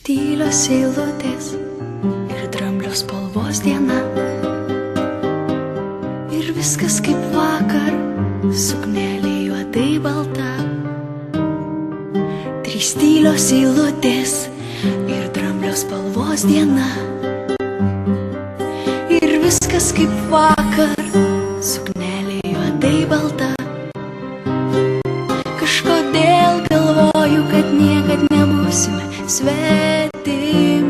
Tylios eilutės ir dramblio spalvos diena. Ir viskas kaip vakar, suknelė juodai balta. Trys tylios eilutės ir dramblio spalvos diena. Ir viskas kaip vakar, suknelė juodai balta. Kažkodėl galvoju, kad niekad nebūsime svetimi.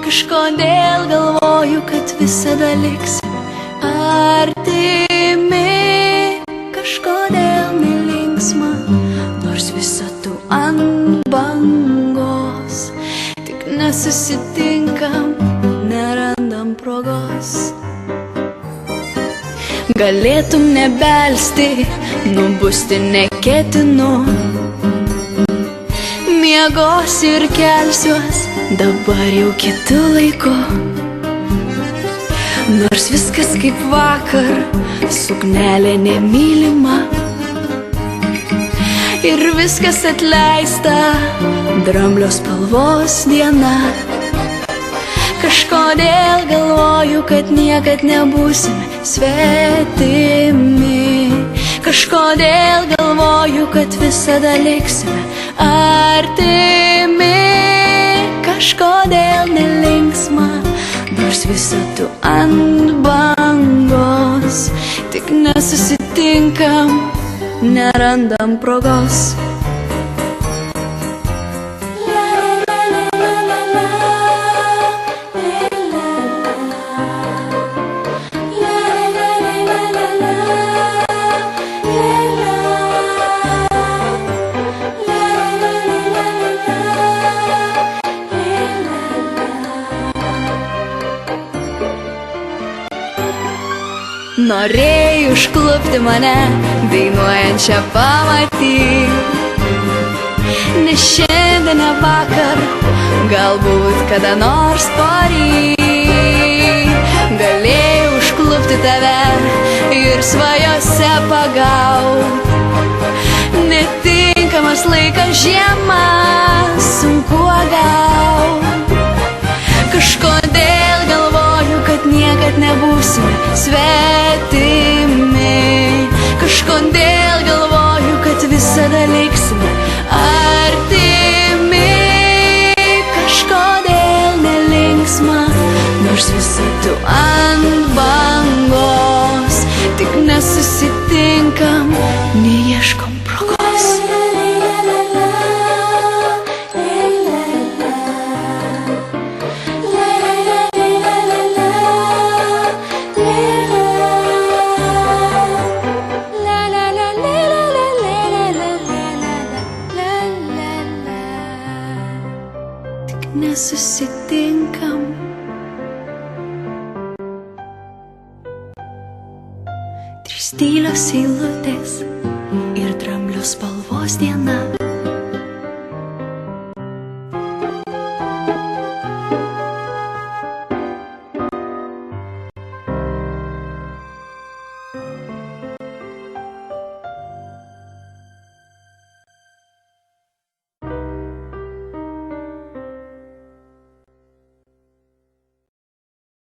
Kažkodėl galvoju, kad visada liksime artimi. Kažkodėl nelinksma, nors visa tu ant bangos. Tik nesusitinkam, nerandam progos. Galėtum nebelsti, nubusti neketinu. Miegosiu ir kelsiuos dabar jau kitu laiku. Nors viskas kaip vakar, suknelė nemylima. Ir viskas atleista, dramblio spalvos diena. Kažkodėl galvoju, kad niekad nebūsime svetimi. Kažkodėl galvoju, kad visada liksime artimi. Kažkodėl nelinksma, nors visa tu ant bangos. Tik nesusitinkam, nerandam progos. Norėjai užklupti mane, dainuojančią pamatyk. Ne šiandien, ne vakar, galbūt kada nors poryt. Galėjai užklupti tave ir svajose pagaut. Netinkamas laikas žiema, sunku gaut. Kažkodėl galvoju, kad niekad nebūsime svetimi. Kažkodėl galvoju, kad visada liksime artimi. Kažkodėl nelinksma, nors visa tu ant bangos. Tik nesusitinkam, neieškom progos. Nesusitinkam. Trys tylios eilutės ir dramblio spalvos diena.